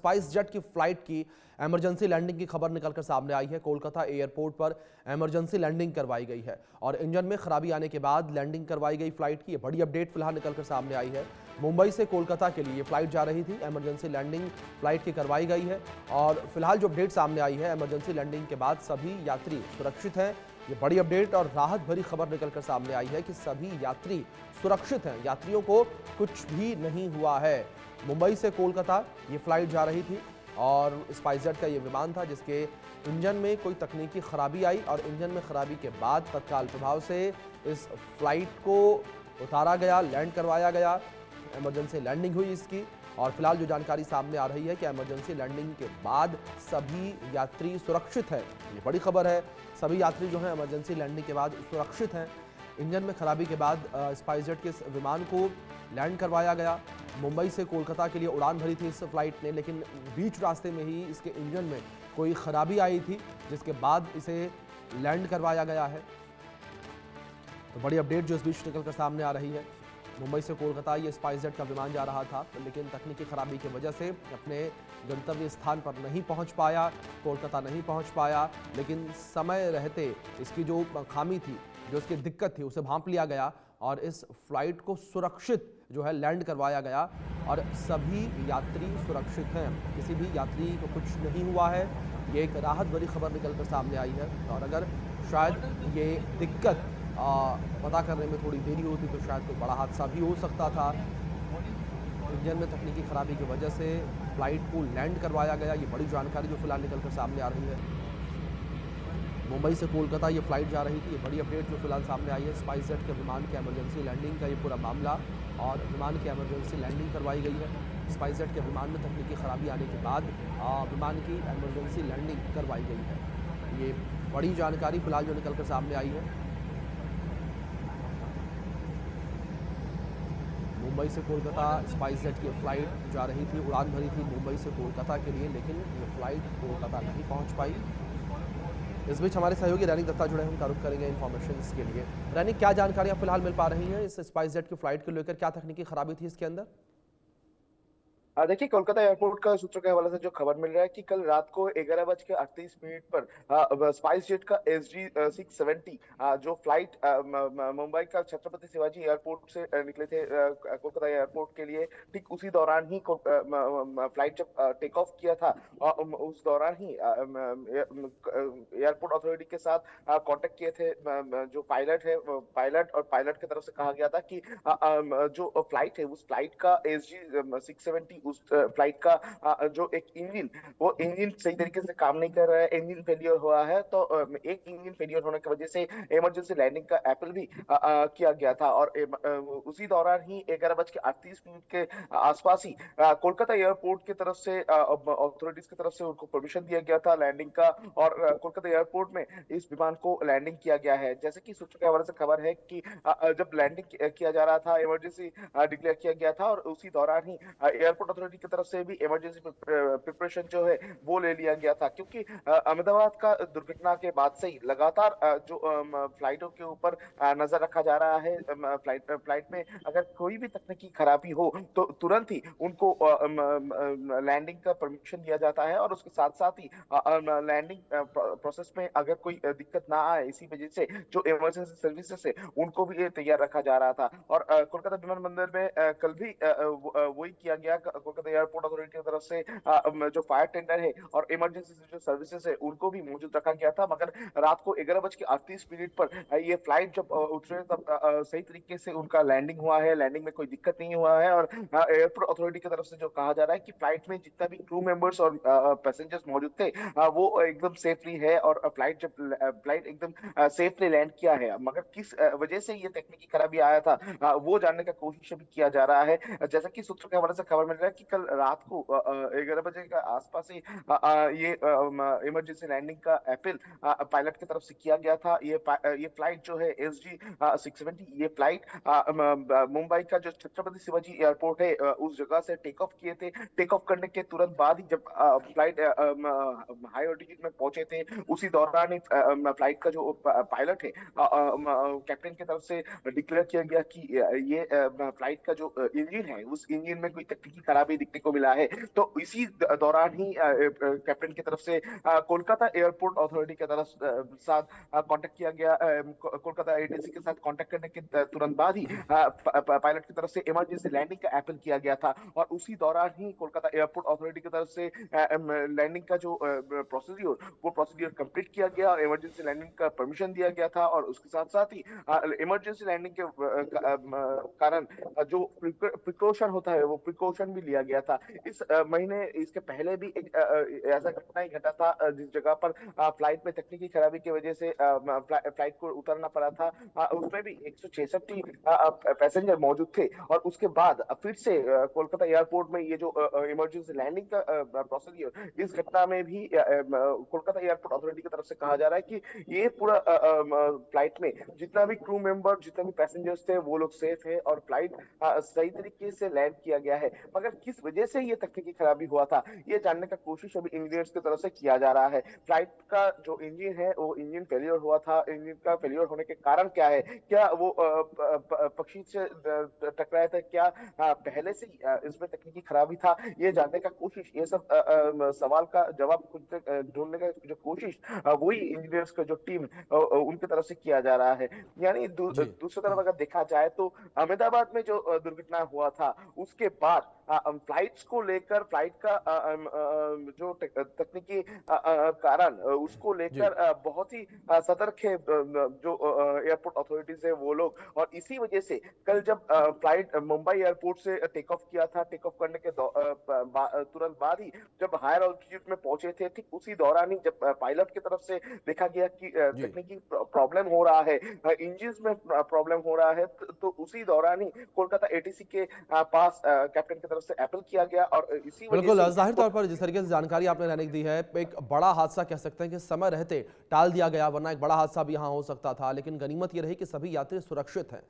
Spice jet की flight की emergency landing की खबर निकलकर सामने आई है। कोलकाता एयरपोर्ट पर इमरजेंसी लैंडिंग करवाई गई है और इंजन में खराबी आने के बाद लैंडिंग करवाई गई फ्लाइट की। बड़ी अपडेट फिलहाल निकलकर सामने आई है। मुंबई से कोलकाता के लिए फ्लाइट जा रही थी, इमरजेंसी लैंडिंग फ्लाइट की करवाई गई है और फिलहाल जो अपडेट सामने आई है, इमरजेंसी लैंडिंग के बाद सभी यात्री सुरक्षित हैं। ये बड़ी अपडेट और राहत भरी खबर निकलकर सामने आई है कि सभी यात्री सुरक्षित हैं, यात्रियों को कुछ भी नहीं हुआ है। मुंबई से कोलकाता ये फ्लाइट जा रही थी और स्पाइसजेट का ये विमान था जिसके इंजन में कोई तकनीकी खराबी आई और इंजन में खराबी के बाद तत्काल प्रभाव से इस फ्लाइट को उतारा गया, लैंड करवाया गया, इमरजेंसी लैंडिंग हुई इसकी। और फिलहाल जो जानकारी सामने आ रही है कि इमरजेंसी लैंडिंग के बाद सभी यात्री सुरक्षित हैं। ये बड़ी खबर है, सभी यात्री जो हैं इमरजेंसी लैंडिंग के बाद सुरक्षित हैं। इंजन में खराबी के बाद स्पाइसजेट के इस विमान को लैंड करवाया गया। मुंबई से कोलकाता के लिए उड़ान भरी थी इस फ्लाइट ने, लेकिन बीच रास्ते में ही इसके इंजन में कोई खराबी आई थी जिसके बाद इसे लैंड करवाया गया है। तो बड़ी अपडेट जो इस बीच निकलकर सामने आ रही है। मुंबई से कोलकाता ये स्पाइसजेट का विमान जा रहा था, लेकिन तकनीकी खराबी की वजह से अपने गंतव्य स्थान पर नहीं पहुंच पाया, कोलकाता नहीं पहुंच पाया। लेकिन समय रहते इसकी जो खामी थी, जो इसकी दिक्कत थी, उसे भांप लिया गया और इस फ्लाइट को सुरक्षित जो है लैंड करवाया गया और सभी यात्री सुरक्षित हैं। किसी भी यात्री को कुछ नहीं हुआ है। ये एक राहत भरी खबर निकलकर सामने आई है और अगर शायद ये दिक्कत पता करने में थोड़ी देरी होती तो शायद कोई बड़ा हादसा भी हो सकता था। इंजन में तकनीकी खराबी की वजह से फ्लाइट को लैंड करवाया गया। ये बड़ी जानकारी जो फिलहाल निकलकर सामने आ रही है। मुंबई से कोलकाता ये फ्लाइट जा रही थी। ये बड़ी अपडेट जो फिलहाल सामने आई है। स्पाइसजेट के विमान के इमरजेंसी लैंडिंग का ये पूरा मामला और विमान की इमरजेंसी लैंडिंग करवाई गई है। स्पाइसजेट के विमान में तकनीकी खराबी आने के बाद विमान की इमरजेंसी लैंडिंग करवाई गई है। ये बड़ी जानकारी फिलहाल जो निकलकर सामने आई है। मुंबई से कोलकाता स्पाइसजेट की फ्लाइट जा रही थी, उड़ान भरी थी मुंबई से कोलकाता के लिए, लेकिन ये फ्लाइट कोलकाता नहीं पहुंच पाई। इस बीच हमारे सहयोगी रैनिक दत्ता जुड़े हैं, उनका रुख करेंगे इन्फॉर्मेशन के लिए। रैनिक, क्या जानकारियां फिलहाल मिल पा रही हैं इस स्पाइसजेट की फ्लाइट को लेकर? क्या तकनीकी खराबी थी इसके अंदर? देखिए, कोलकाता एयरपोर्ट का सूत्रों के हवाले से जो खबर मिल रहा है कि कल रात को 11:38 पर स्पाइस जेट का SG-670 जो फ्लाइट मुंबई का छत्रपति शिवाजी एयरपोर्ट से निकले थे कोलकाता एयरपोर्ट के लिए, ठीक उसी दौरान ही फ्लाइट जब टेक ऑफ किया था, उस दौरान ही एयरपोर्ट अथॉरिटी के साथ कांटेक्ट किए थे जो पायलट है, पायलट और पायलट की तरफ से कहा गया था कि जो फ्लाइट है उस फ्लाइट का SG-670 उस फ्लाइट का जो एक इंजन, वो इंजन सही तरीके से काम नहीं कर रहा है, इंजन फेलियर हुआ है। तो एक इंजन फेलियर होने की वजह से इमरजेंसी लैंडिंग का अपील भी किया गया था और उसी दौरान ही 11:38 के आसपास ही कोलकाता एयरपोर्ट की तरफ से अथॉरिटीज की तरफ से उनको परमिशन दिया गया था लैंडिंग का और कोलकाता एयरपोर्ट में इस विमान को लैंडिंग किया गया है। जैसे कि सूत्रों के हवाले से खबर है कि जब लैंडिंग किया जा रहा था, इमरजेंसी डिक्लेयर किया गया था और उसी दौरान ही एयरपोर्ट अथॉरिटी की तरफ से भी इमरजेंसी प्रिपरेशन जो है वो ले लिया गया था, क्योंकि अहमदाबाद का दुर्घटना के बाद से ही लगातार जो फ्लाइटों के ऊपर नजर रखा जा रहा है। फ्लाइट में अगर कोई भी तकनीकी खराबी हो तो तुरंत ही उनको लैंडिंग का परमिशन दिया जाता है और उसके साथ साथ ही लैंडिंग प्रोसेस में अगर कोई दिक्कत ना आए, इसी वजह से जो इमरजेंसी सर्विसेज है उनको भी ये तैयार रखा जा रहा था। और कोलकाता विमानबंदर में कल भी वही किया गया। कोलकाता एयरपोर्ट अथॉरिटी की तरफ से जो फायर टेंडर है और इमरजेंसी जो सर्विसेज है उनको भी मौजूद रखा गया था, मगर रात को 11:38 पर ये फ्लाइट जब उतरे तब सही तरीके से उनका लैंडिंग हुआ है, लैंडिंग में कोई दिक्कत नहीं हुआ है। और एयरपोर्ट अथॉरिटी की तरफ से जो कहा जा रहा है कि फ्लाइट में जितना भी क्रू मेंबर्स और पैसेंजर्स मौजूद थे वो एकदम सेफली है और फ्लाइट एकदम सेफली लैंड किया है। मगर किस वजह से ये तकनीकी खराबी आया था वो जानने का कोशिश भी किया जा रहा है। जैसा कि सूत्रों के हवाले से खबर मिल रहा है कि कल रात को 11 बजे के आसपास ही ये इमरजेंसी लैंडिंग का अपील पायलट की तरफ से किया गया था। ये फ्लाइट जो है SG-670, ये फ्लाइट मुंबई का जो छत्रपति शिवाजी एयरपोर्ट है उस जगह से टेक ऑफ किए थे। टेक ऑफ करने के तुरंत बाद ही जब फ्लाइट हाई ऑल्टीट्यूड में पहुंचे थे, उसी दौरान ही फ्लाइट का जो पायलट है कैप्टन की तरफ से डिक्लेयर किया गया कि ये फ्लाइट का जो इंजन है उस इंजन में कोई तकनीकी खराबी खराबी दिखने को मिला है। तो इसी दौरान ही कैप्टन की तरफ से कोलकाता एयरपोर्ट अथॉरिटी के तरफ साथ कांटेक्ट किया गया। कोलकाता एटीसी के साथ कांटेक्ट करने के तुरंत बाद ही पायलट की तरफ से इमरजेंसी लैंडिंग का अपील किया गया था और उसी दौरान ही कोलकाता एयरपोर्ट अथॉरिटी की तरफ से लैंडिंग का जो प्रोसीड्यूर कंप्लीट किया गया और इमरजेंसी लैंडिंग का परमिशन दिया गया था। और उसके साथ साथ ही इमरजेंसी लैंडिंग के कारण जो प्रिकॉशन होता है वो प्रिकॉशन भी लिया गया था। इस महीने इसके पहले भी एक ऐसा घटना ही घटा था जिस जगह पर फ्लाइट में तकनीकी खराबी की वजह से फ्लाइट को उतरना पड़ा था। उसमें भी 166 पैसेंजर मौजूद थे और उसके बाद फिर से कोलकाता एयरपोर्ट में ये जो इमरजेंसी लैंडिंग का प्रोसीजर, इस घटना में भी कोलकाता एयरपोर्ट अथॉरिटी की तरफ से कहा जा रहा है कि ये पूरा फ्लाइट में जितना भी क्रू मेंबर, जितने भी पैसेंजर्स थे वो लोग सेफ है और फ्लाइट सही तरीके से लैंड किया गया है। मगर किस वजह से ये तकनीकी खराबी हुआ था ये जानने का कोशिश अभी इंजीनियर्स की तरफ से किया जा रहा है। फ्लाइट का जो इंजन है वो इंजन फेलियर हुआ था। इंजन का फेलियर होने के कारण क्या है, क्या वो पक्षी से टकराया था, क्या पहले से इसमें तकनीकी खराबी था, ये जानने का कोशिश, ये सब सवाल का जवाब ढूंढने का जो कोशिश वही इंजीनियर्स का जो टीम उनकी तरफ से किया जा रहा है। यानी दूसरी तरफ अगर देखा जाए तो अहमदाबाद में जो दुर्घटना हुआ था उसके बाद फ्लाइट्स को लेकर, फ्लाइट का जो तकनीकी कारण उसको लेकर बहुत ही सतर्क है जो एयरपोर्ट अथॉरिटीज है वो लोग। और इसी वजह से कल जब फ्लाइट मुंबई एयरपोर्ट से टेक ऑफ किया था, टेक ऑफ करने के तुरंत बाद ही जब हायर ऑल्टीट्यूड में पहुंचे थे, ठीक उसी दौरान ही जब पायलट की तरफ से देखा गया कि तकनीकी प्रॉब्लम हो रहा है, इंजन में प्रॉब्लम हो रहा है, तो उसी दौरान ही कोलकाता एटीसी के पास कैप्टन की तरफ से अपील किया गया। और इसी वजह बिल्कुल से जाहिर तौर पर जिस तरीके से जानकारी आपने रहने दी है, एक बड़ा हादसा कह सकते हैं कि समय रहते टाल दिया गया, वरना एक बड़ा हादसा भी यहाँ हो सकता था। लेकिन गनीमत ये रही कि सभी यात्री सुरक्षित हैं।